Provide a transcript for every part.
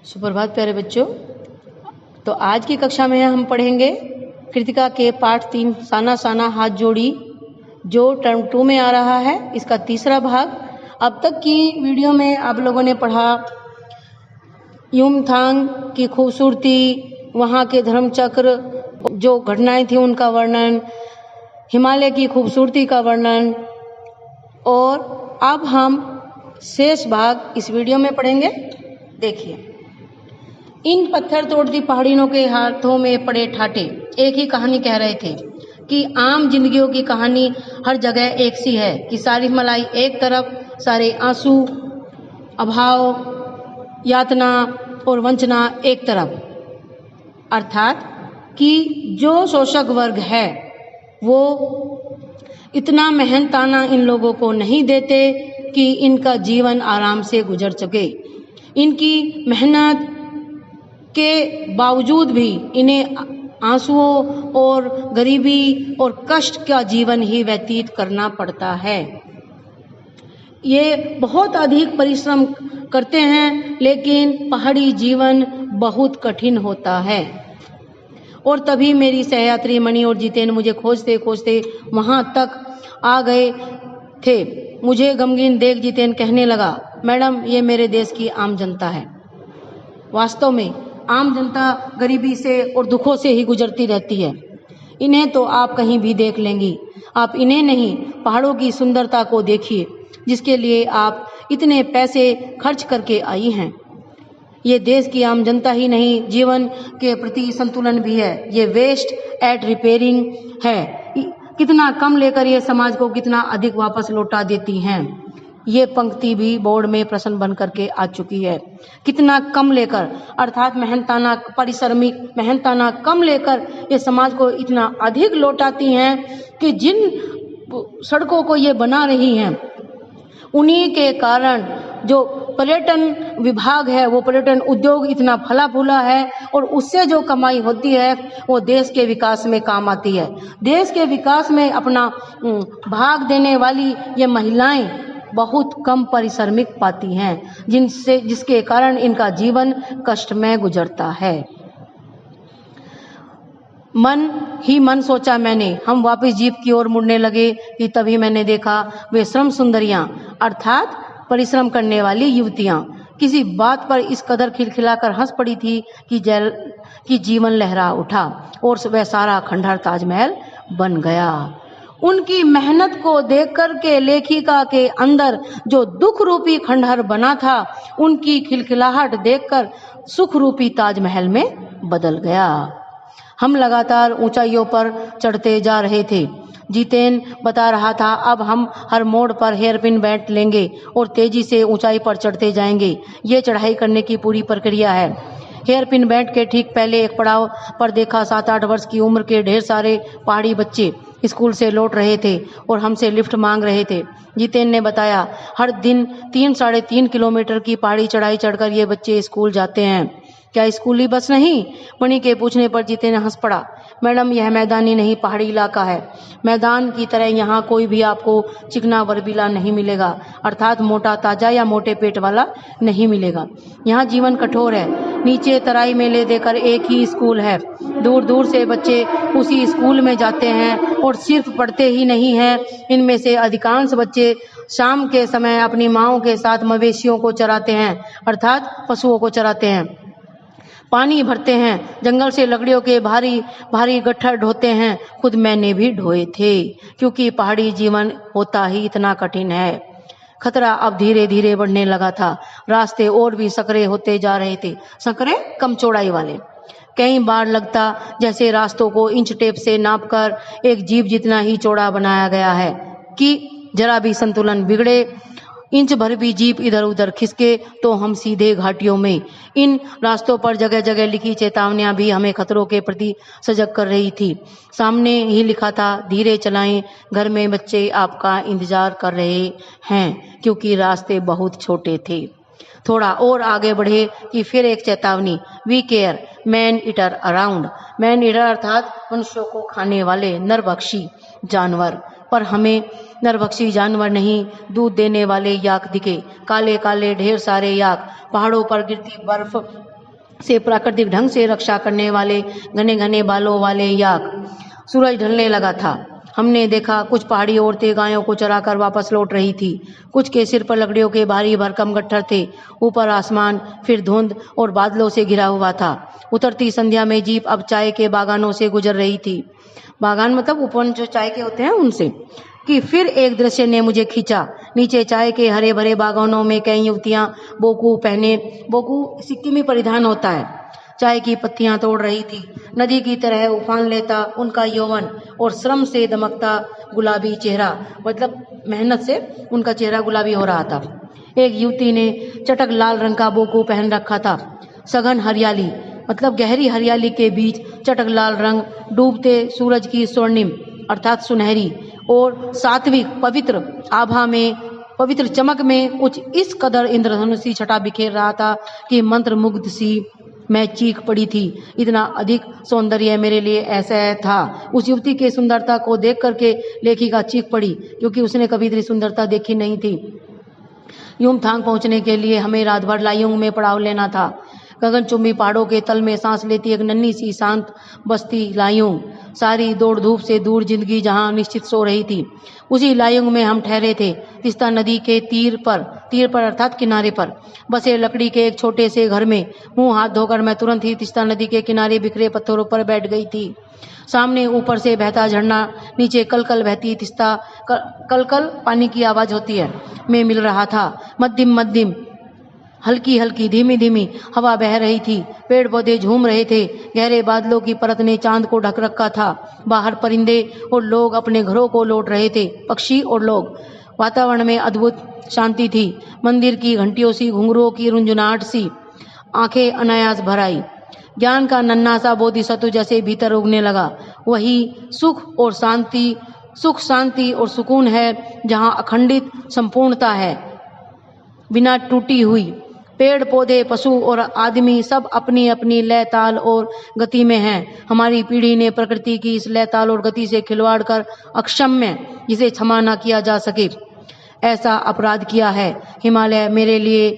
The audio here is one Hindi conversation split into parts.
सुप्रभात प्यारे बच्चों। तो आज की कक्षा में हम पढ़ेंगे कृतिका के पाठ 3 साना साना हाथ जोड़ी, जो टर्म 2 में आ रहा है, इसका तीसरा भाग। अब तक की वीडियो में आप लोगों ने पढ़ा युमथांग की खूबसूरती, वहाँ के धर्मचक्र, जो घटनाएं थी उनका वर्णन, हिमालय की खूबसूरती का वर्णन, और अब हम शेष भाग इस वीडियो में पढ़ेंगे। देखिए, इन पत्थर तोड़ती पहाड़ियों के हाथों में पड़े ठाटे एक ही कहानी कह रहे थे कि आम जिंदगियों की कहानी हर जगह एक सी है कि सारी मलाई एक तरफ, सारे आंसू, अभाव, यातना और वंचना एक तरफ। अर्थात कि जो शोषक वर्ग है वो इतना मेहनताना इन लोगों को नहीं देते कि इनका जीवन आराम से गुजर सके। इनकी मेहनत के बावजूद भी इन्हें आंसुओं और गरीबी और कष्ट का जीवन ही व्यतीत करना पड़ता है। ये बहुत अधिक परिश्रम करते हैं, लेकिन पहाड़ी जीवन बहुत कठिन होता है। और तभी मेरी सहयात्री मणि और जितेन मुझे खोजते खोजते वहां तक आ गए थे। मुझे गमगीन देख जितेन कहने लगा, मैडम, ये मेरे देश की आम जनता है। वास्तव में आम जनता गरीबी से और दुखों से ही गुजरती रहती है। इन्हें तो आप कहीं भी देख लेंगी। आप इन्हें नहीं, पहाड़ों की सुंदरता को देखिए, जिसके लिए आप इतने पैसे खर्च करके आई हैं। ये देश की आम जनता ही नहीं, जीवन के प्रति संतुलन भी है। ये वेस्ट एट रिपेयरिंग है। कितना कम लेकर ये समाज को कितना अधिक वापस लौटा देती हैं। ये पंक्ति भी बोर्ड में प्रश्न बन करके आ चुकी है। कितना कम लेकर, अर्थात मेहनताना, परिश्रमिक मेहनताना कम लेकर ये समाज को इतना अधिक लौटाती हैं कि जिन सड़कों को ये बना रही हैं, उन्हीं के कारण जो पर्यटन विभाग है, वो पर्यटन उद्योग इतना फला फूला है, और उससे जो कमाई होती है वो देश के विकास में काम आती है। देश के विकास में अपना भाग देने वाली ये महिलाएं बहुत कम परिश्रमिक पाती हैं, जिसके कारण इनका जीवन कष्टमय गुजरता है। मन ही मन सोचा मैंने। हम वापस जीप की ओर मुड़ने लगे कि तभी मैंने देखा वे श्रम सुंदरियां, अर्थात परिश्रम करने वाली युवतियां किसी बात पर इस कदर खिलखिलाकर हंस पड़ी थी कि जीवन लहरा उठा और वह सारा खंडहर ताजमहल बन गया। उनकी मेहनत को देख कर के लेखिका के अंदर जो दुख रूपी खंडहर बना था, उनकी खिलखिलाहट देखकर सुख रूपी ताजमहल में बदल गया। हम लगातार ऊंचाइयों पर चढ़ते जा रहे थे। जितेन बता रहा था, अब हम हर मोड़ पर हेयरपिन बेल्ट लेंगे और तेजी से ऊंचाई पर चढ़ते जाएंगे। ये चढ़ाई करने की पूरी प्रक्रिया है। हेयरपिन बेल्ट के ठीक पहले एक पड़ाव पर देखा 7-8 वर्ष की उम्र के ढेर सारे पहाड़ी बच्चे स्कूल से लौट रहे थे और हमसे लिफ्ट मांग रहे थे। जितेन ने बताया, हर दिन 3-3.5 किलोमीटर की पहाड़ी चढ़ाई चढ़कर ये बच्चे स्कूल जाते हैं। क्या स्कूली बस नहीं? मणि के पूछने पर जितेन हंस पड़ा। मैडम, यह मैदानी नहीं, पहाड़ी इलाका है। मैदान की तरह यहाँ कोई भी आपको चिकना वर्बीला नहीं मिलेगा, अर्थात मोटा ताजा या मोटे पेट वाला नहीं मिलेगा। यहाँ जीवन कठोर है। नीचे तराई मेले देकर एक ही स्कूल है। दूर दूर से बच्चे उसी स्कूल में जाते हैं और सिर्फ पढ़ते ही नहीं हैं। इनमें से अधिकांश बच्चे शाम के समय अपनी माँओं के साथ मवेशियों को चराते हैं, अर्थात पशुओं को चराते हैं। पानी भरते हैं, जंगल से लकड़ियों के भारी भारी गट्ठर ढोते हैं। खुद मैंने भी ढोए थे, क्योंकि पहाड़ी जीवन होता ही इतना कठिन है। खतरा अब धीरे धीरे बढ़ने लगा था। रास्ते और भी सकरे होते जा रहे थे। सकरे कम चौड़ाई वाले। कई बार लगता जैसे रास्तों को इंच टेप से नापकर एक जीप जितना ही चौड़ा बनाया गया है कि जरा भी संतुलन बिगड़े, इंच भर भी जीप इधर उधर खिसके तो हम सीधे घाटियों में। इन रास्तों पर जगह जगह लिखी चेतावनियां भी हमें खतरों के प्रति सजग कर रही थी। सामने ही लिखा था, धीरे चलाएं, घर में बच्चे आपका इंतजार कर रहे हैं, क्योंकि रास्ते बहुत छोटे थे। थोड़ा और आगे बढ़े कि फिर एक चेतावनी, we care man eater around. Man eater अर्थात मनुष्यों को खाने वाले नरभक्षी जानवर। पर हमें नरभक्षी जानवर नहीं, दूध देने वाले याक दिखे। काले काले ढेर सारे याक। पहाड़ों पर गिरती बर्फ से प्राकृतिक ढंग से रक्षा करने वाले घने घने बालों वाले याक। सूरज ढलने लगा था। हमने देखा कुछ पहाड़ी औरतें गायों को चराकर वापस लौट रही थी। कुछ के सिर पर लकड़ियों के भारी भरकम गट्ठर थे। ऊपर आसमान फिर धुंध और बादलों से घिरा हुआ था। उतरती संध्या में जीप अब चाय के बागानों से गुजर रही थी। बागान मतलब उपवन जो चाय के होते हैं उनसे। कि फिर एक दृश्य ने मुझे खींचा। नीचे चाय के हरे भरे बागानों में कई युवतियां बोकू पहने, बोकू सिक्किमी परिधान होता है, चाय की पत्तियां तोड़ रही थी। नदी की तरह उफान लेता उनका यौवन और श्रम से दमकता गुलाबी चेहरा, मतलब मेहनत से उनका चेहरा गुलाबी हो रहा था। एक युवती ने चटक लाल रंग का बोकू पहन रखा था। सघन हरियाली, मतलब गहरी हरियाली के बीच चटक लाल रंग, डूबते सूरज की स्वर्णिम अर्थात सुनहरी और सात्विक पवित्र आभा में, पवित्र चमक में कुछ इस कदर इंद्रधनुषी छटा बिखेर रहा था कि मंत्र मुग्ध सी मैं चीख पड़ी थी। इतना अधिक सौंदर्य मेरे लिए ऐसा था। उस युवती की सुंदरता को देख करके लेखिका चीख पड़ी, क्योंकि उसने कभी इतनी सुंदरता देखी नहीं थी। युमथांग पहुंचने के लिए हमें रात भर लायुंग में पड़ाव लेना था। गगनचुंबी पहाड़ों के तल में सांस लेती एक नन्ही सी शांत बस्ती लायुंग, सारी दौड़ धूप से दूर जिंदगी जहां निश्चित सो रही थी, उसी लायुंग में हम ठहरे थे। तिस्ता नदी के तीर पर अर्थात किनारे पर बसे लकड़ी के एक छोटे से घर में मुंह हाथ धोकर मैं तुरंत ही तिस्ता नदी के किनारे बिखरे पत्थरों पर बैठ गई थी। सामने ऊपर से बहता झरना, नीचे कलकल बहती तिस्ता, कलकल पानी की आवाज होती है, में मिल रहा था। मध्यम मध्यम हल्की हल्की धीमी धीमी हवा बह रही थी। पेड़ पौधे झूम रहे थे। गहरे बादलों की परत ने चांद को ढक रखा था। बाहर परिंदे और लोग अपने घरों को लौट रहे थे, पक्षी और लोग। वातावरण में अद्भुत शांति थी। मंदिर की घंटियों सी, घुंघरुओं की रुंझुनाहट सी आंखें अनायास भर आई। ज्ञान का नन्हा सा बोधिसत्व जैसे भीतर उगने लगा। वही सुख शांति और सुकून है जहां अखंडित संपूर्णता है, बिना टूटी हुई। पेड़ पौधे, पशु और आदमी सब अपनी अपनी लय ताल और गति में हैं। हमारी पीढ़ी ने प्रकृति की इस लय ताल और गति से खिलवाड़ कर अक्षम्य, जिसे क्षमा न किया जा सके, ऐसा अपराध किया है। हिमालय मेरे लिए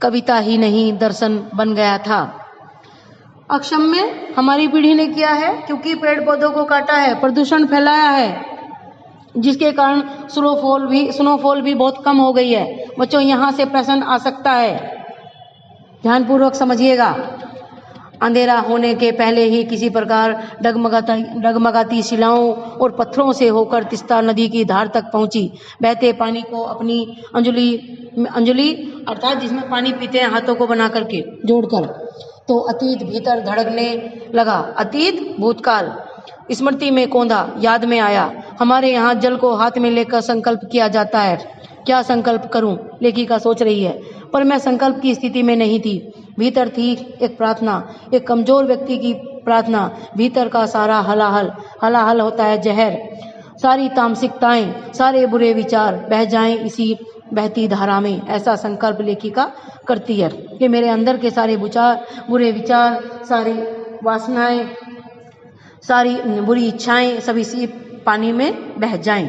कविता ही नहीं दर्शन बन गया था। अक्षम्य हमारी पीढ़ी ने किया है क्योंकि पेड़ पौधों को काटा है, प्रदूषण फैलाया है, जिसके कारण स्नोफॉल भी बहुत कम हो गई है। बच्चों, यहाँ से प्रश्न आ सकता है, ध्यानपूर्वक समझिएगा। अंधेरा होने के पहले ही किसी प्रकार डगमगाती शिलाओं और पत्थरों से होकर तिस्ता नदी की धार तक पहुंची। बहते पानी को अपनी अंजलि अर्थात जिसमें पानी पीते हैं हाथों को बना करके जोड़कर, तो अतीत भीतर धड़कने लगा। अतीत भूतकाल स्मृति में कौंधा, याद में आया। हमारे यहाँ जल को हाथ में लेकर संकल्प किया जाता है। क्या संकल्प करूं, लेखिका सोच रही है, पर मैं संकल्प की स्थिति में नहीं थी। भीतर थी एक प्रार्थना, एक कमजोर व्यक्ति की प्रार्थना। भीतर का सारा हलाहल होता है जहर। सारी तामसिकताएं, सारे बुरे विचार बह जाएं इसी बहती धारा में, ऐसा संकल्प लेखिका करती है कि मेरे अंदर के सारे बुरे विचार, सारी वासनाएं, सारी बुरी इच्छाएं सभी इसी पानी में बह जाएं।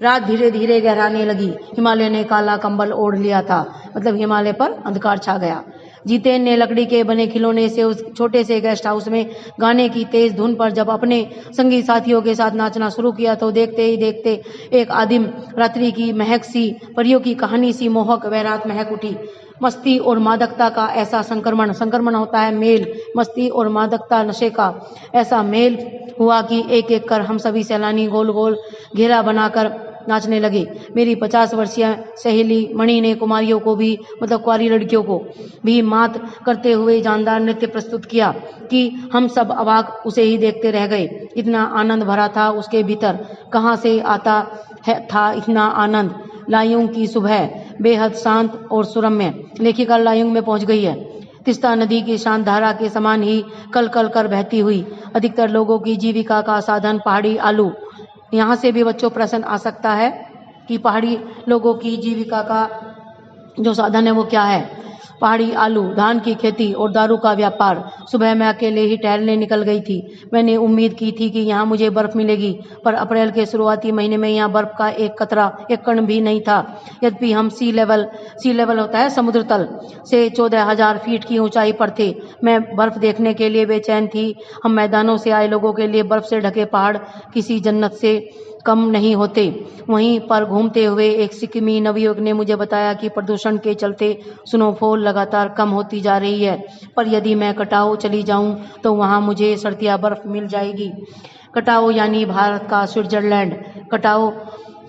रात धीरे धीरे गहराने लगी। हिमालय ने काला कंबल ओढ़ लिया था, मतलब हिमालय पर अंधकार छा गया। जीतेन ने लकड़ी के बने खिलौने से उस छोटे से गेस्ट हाउस में गाने की तेज धुन पर जब अपने संगी साथियों के साथ नाचना शुरू किया, तो देखते ही देखते एक आदिम रात्रि की महक सी, परियों की कहानी सी मोहक वैरात महक उठी। मस्ती और मादकता का ऐसा संक्रमण होता है मेल, मस्ती और मादकता नशे का ऐसा मेल हुआ कि एक एक कर हम सभी सैलानी गोल गोल घेरा बनाकर नाचने लगे। मेरी 50 वर्षीय सहेली मणि ने कुमारियों को भी, मतलब कुंवारी लड़कियों को भी मात करते हुए जानदार नृत्य प्रस्तुत किया कि हम सब अवाक उसे ही देखते रह गए। इतना आनंद भरा था उसके भीतर। कहाँ से आता था इतना आनंद। लायुंग की सुबह बेहद शांत और सुरम्य। लेखिका लायुंग में पहुंच गई है। तिस्ता नदी की शांत धारा के समान ही कल कल कर बहती हुई। अधिकतर लोगों की जीविका का साधन पहाड़ी आलू। यहाँ से भी बच्चों प्रश्न आ सकता है कि पहाड़ी लोगों की जीविका का जो साधन है वो क्या है। पहाड़ी आलू, धान की खेती और दारू का व्यापार। सुबह मैं अकेले ही टहलने निकल गई थी। मैंने उम्मीद की थी कि यहाँ मुझे बर्फ मिलेगी, पर अप्रैल के शुरुआती महीने में यहाँ बर्फ का एक कतरा, एक कण भी नहीं था। यद्यपि हम सी लेवल होता है समुद्र तल से 14,000 फीट की ऊंचाई पर थे। मैं बर्फ देखने के लिए बेचैन थी। हम मैदानों से आए लोगों के लिए बर्फ से ढके पहाड़ किसी जन्नत से कम नहीं होते। वहीं पर घूमते हुए एक सिक्किमी नवयुवक ने मुझे बताया कि प्रदूषण के चलते स्नोफॉल लगातार कम होती जा रही है, पर यदि मैं कटाओ चली जाऊं तो वहां मुझे सर्दियां बर्फ मिल जाएगी। कटाओ यानी भारत का स्विट्जरलैंड। कटाओ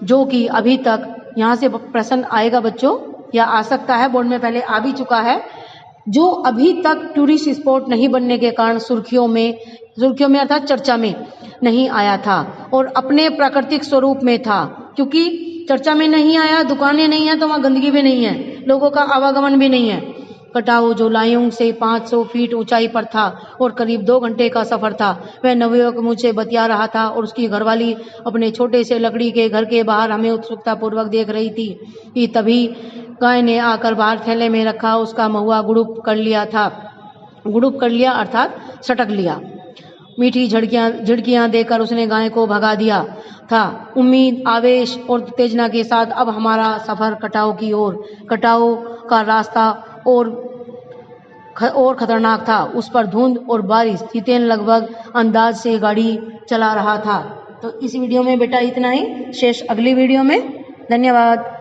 जो कि अभी तक, यहाँ से प्रश्न आएगा बच्चों, या आ सकता है, बोर्ड में पहले आ भी चुका है, जो अभी तक टूरिस्ट स्पॉट नहीं बनने के कारण सुर्खियों में अर्थात चर्चा में नहीं आया था और अपने प्राकृतिक स्वरूप में था। क्योंकि चर्चा में नहीं आया, दुकानें नहीं है, तो वहां गंदगी भी नहीं है, लोगों का आवागमन भी नहीं है। कटाओ जो लायोंग से 500 फीट ऊंचाई पर था और करीब 2 घंटे का सफर था। वह नवयुवक मुझसे बतिया रहा था और उसकी घरवाली अपने छोटे से लकड़ी के घर के बाहर हमें उत्सुकता पूर्वक देख रही थी कि तभी गाय ने आकर बाहर थैले में रखा उसका महुआ गुड़ुप कर लिया अर्थात सटक लिया। मीठी झिड़कियां देकर उसने गाय को भगा दिया था। उम्मीद, आवेश और उत्तेजना के साथ अब हमारा सफर कटाओ की ओर। कटाओ का रास्ता और खतरनाक था। उस पर धुंध और बारिश, हितेन लगभग अंदाज से गाड़ी चला रहा था। तो इस वीडियो में बेटा इतना ही, शेष अगली वीडियो में। धन्यवाद।